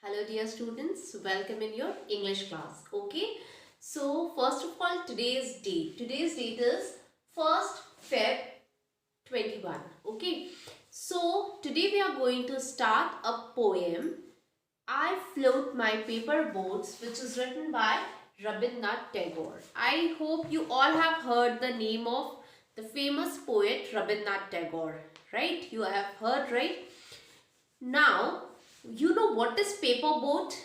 Hello dear students, welcome in your English class. Okay, so first of all today's date. Today's date is 1st Feb 21. Okay, so today we are going to start a poem, I Float My Paper Boats, which is written by Rabindranath Tagore. I hope you all have heard the name of the famous poet Rabindranath Tagore, right? You have heard, right? Now, you know what is paper boat?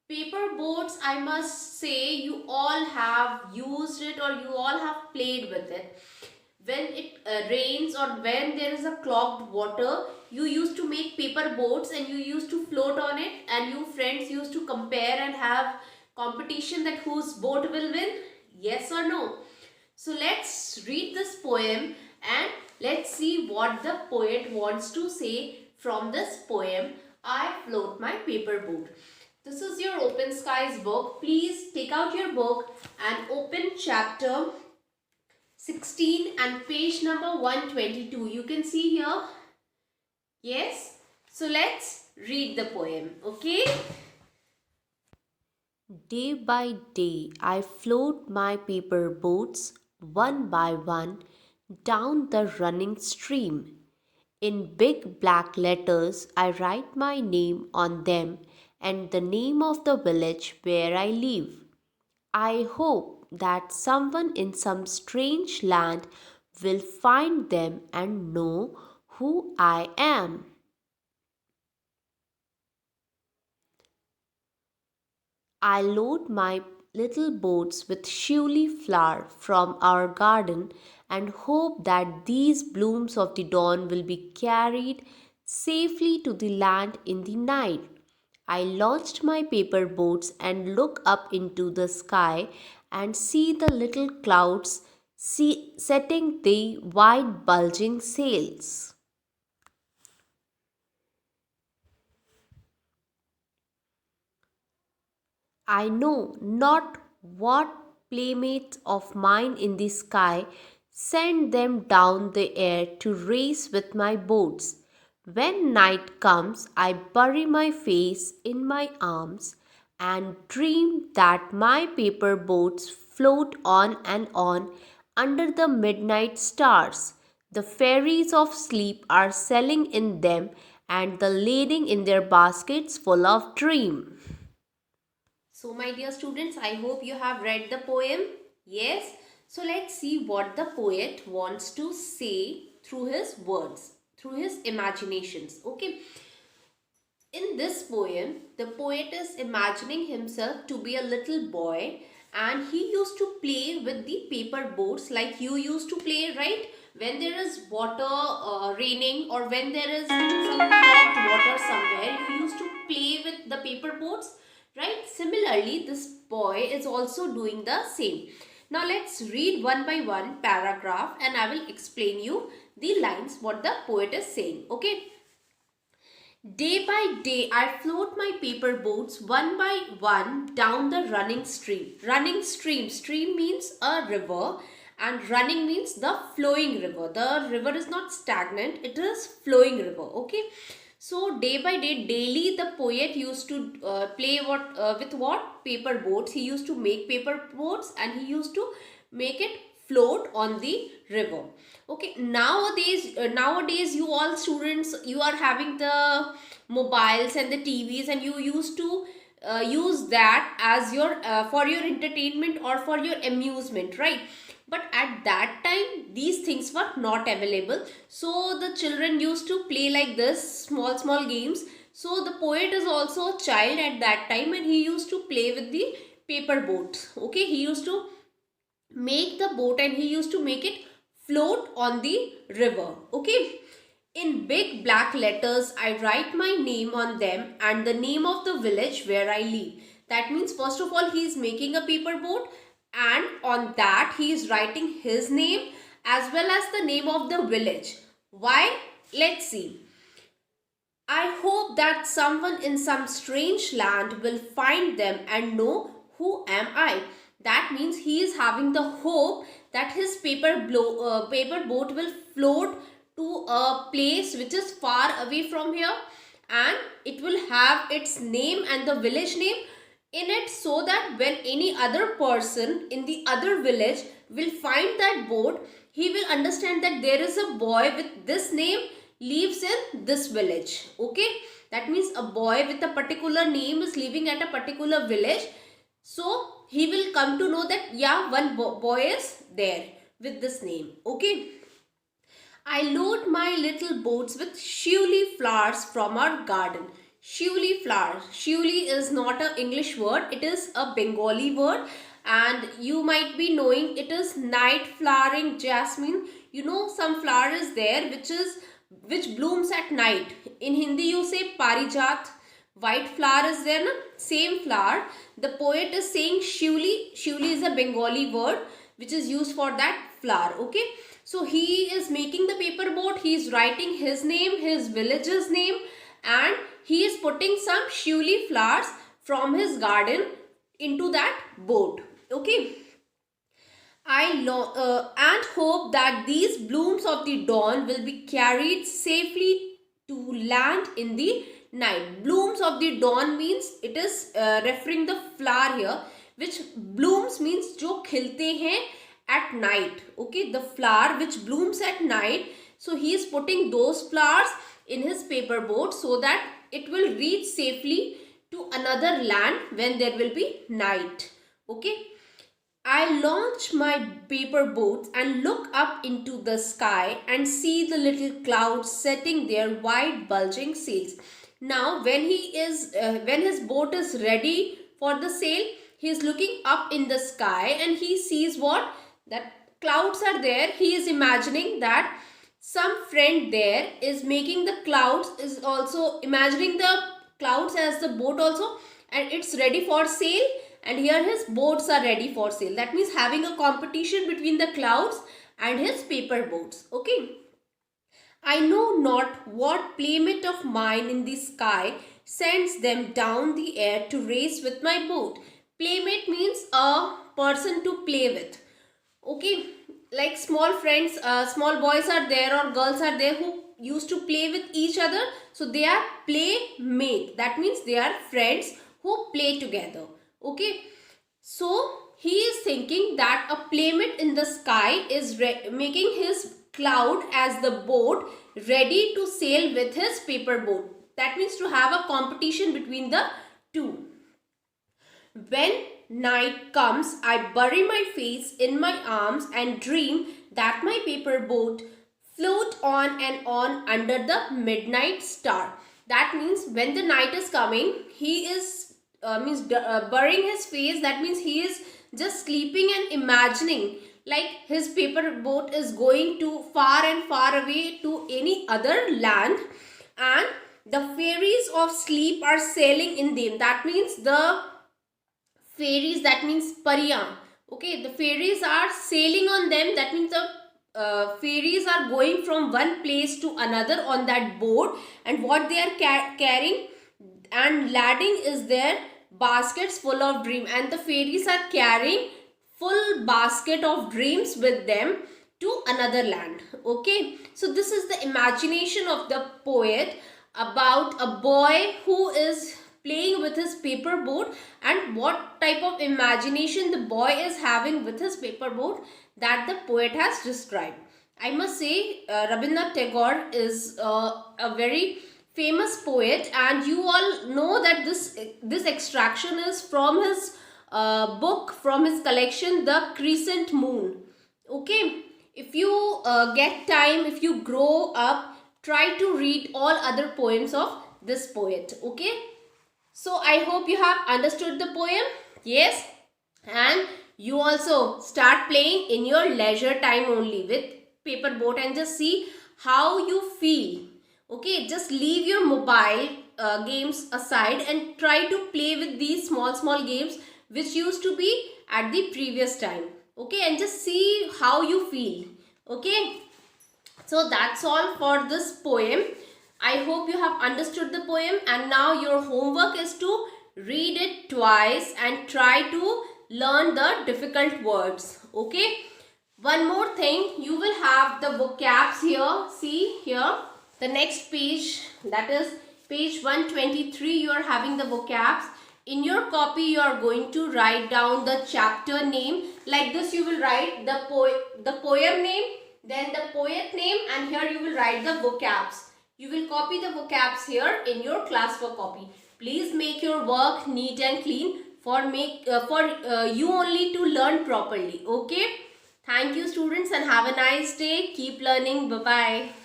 Paper boats, I must say, you all have used it or you all have played with it. When it rains or when there is a clogged water, you used to make paper boats and you used to float on it, and you friends used to compare and have competition that whose boat will win. Yes or no? So let's read this poem and let's see what the poet wants to say from this poem, I Float My Paper Boat. This is your Open Skies book. Please take out your book and open chapter 16 and page number 122. You can see here. Yes. So let's read the poem. Okay. Day by day, I float my paper boats one by one down the running stream. In big black letters, I write my name on them and the name of the village where I live. I hope that someone in some strange land will find them and know who I am. I load my little boats with shively flower from our garden and hope that these blooms of the dawn will be carried safely to the land in the night. I launched my paper boats and look up into the sky and see the little clouds setting the wide bulging sails. I know not what playmates of mine in the sky send them down the air to race with my boats. When night comes, I bury my face in my arms and dream that my paper boats float on and on under the midnight stars. The fairies of sleep are sailing in them and the lading in their baskets full of dream. So my dear students, I hope you have read the poem. Yes. So let's see what the poet wants to say through his words, through his imaginations. Okay. In this poem, the poet is imagining himself to be a little boy, and he used to play with the paper boats like you used to play, right? When there is water raining, or when there is some clogged water somewhere, you used to play with the paper boats, right? Similarly, this boy is also doing the same. Now let's read one by one paragraph and I will explain you the lines what the poet is saying. Okay. Day by day, I float my paper boats one by one down the running stream. Running stream. Stream means a river and running means the flowing river. The river is not stagnant. It is flowing river. Okay. So day by day, daily the poet used to play with what? Paper boats. He used to make paper boats and he used to make it float on the river. Okay, nowadays you all students, you are having the mobiles and the TVs, and you used to use that as your for your entertainment or for your amusement, right? But at that time these things were not available, so the children used to play like this small games. So the poet is also a child at that time and he used to play with the paper boat. Okay, he used to make the boat and he used to make it float on the river. Okay, in big black letters I write my name on them and the name of the village where I live. That means first of all he is making a paper boat, and on that he is writing his name as well as the name of the village. Why? Let's see. I hope that someone in some strange land will find them and know who am I. That means he is having the hope that his paper boat will float to a place which is far away from here, and it will have its name and the village name in it, so that when any other person in the other village will find that board, he will understand that there is a boy with this name lives in this village. Okay, that means a boy with a particular name is living at a particular village. So he will come to know that yeah, one boy is there with this name. Okay, I load my little boats with shiuli flowers from our garden. Shiuli flowers. Shiuli is not an English word, it is a Bengali word, and you might be knowing it is night flowering jasmine. You know, some flower is there which blooms at night. In Hindi you say parijat. White flower is there, na? Same flower. The poet is saying shiuli. Shiuli is a Bengali word which is used for that flower. Okay, so he is making the paper boat. He is writing his name, his village's name, and he is putting some shiuli flowers from his garden into that boat. Okay, and hope that these blooms of the dawn will be carried safely to land in the night. Blooms of the dawn means it is referring the flower here, which blooms means जो खिलते हैं at night. Okay, the flower which blooms at night. So he is putting those flowers in his paper boat so that it will reach safely to another land when there will be night. Okay, I launch my paper boats and look up into the sky and see the little clouds setting their wide bulging sails. Now when when his boat is ready for the sail, he is looking up in the sky and he sees what? That clouds are there. He is imagining that some friend there is making the clouds, is also imagining the clouds as the boat also, and it's ready for sail, and here his boats are ready for sail. That means having a competition between the clouds and his paper boats. Okay, I know not what playmate of mine in the sky sends them down the air to race with my boat. Playmate means a person to play with. Okay, like small friends, small boys are there or girls are there who used to play with each other, so they are playmate. That means they are friends who play together. Okay, so he is thinking that a playmate in the sky is making his cloud as the boat ready to sail with his paper boat. That means to have a competition between the two. When night comes, I bury my face in my arms and dream that my paper boat float on and on under the midnight star. That means when the night is coming, he is burying his face. That means he is just sleeping and imagining like his paper boat is going to far and far away to any other land, and the fairies of sleep are sailing in them. That means the fairies, that means pariyan. Okay, the fairies are sailing on them. That means the fairies are going from one place to another on that boat, and what they are carrying and lading is their baskets full of dream, and the fairies are carrying full basket of dreams with them to another land. Okay, so this is the imagination of the poet about a boy who is playing with his paper boat, and what type of imagination the boy is having with his paper boat, that the poet has described. I must say Rabindranath Tagore is a very famous poet, and you all know that this extraction is from his book, from his collection The Crescent Moon. Okay, if you get time, if you grow up, try to read all other poems of this poet. Okay, so I hope you have understood the poem. Yes, and you also start playing in your leisure time only with paper boat, and just see how you feel. Okay, just leave your mobile games aside and try to play with these small games which used to be at the previous time. Okay, and just see how you feel. Okay, so that's all for this poem. I hope you have understood the poem, and now your homework is to read it twice and try to learn the difficult words. Okay, one more thing, you will have the vocabs here. See here, the next page, that is Page 123 you are having the vocabs. In your copy you are going to write down the chapter name. Like this you will write the poem name, then the poet name, and here you will write the vocabs. You will copy the vocabs here in your classwork copy. Please make your work neat and clean for you only to learn properly. Okay. Thank you students and have a nice day. Keep learning. Bye bye.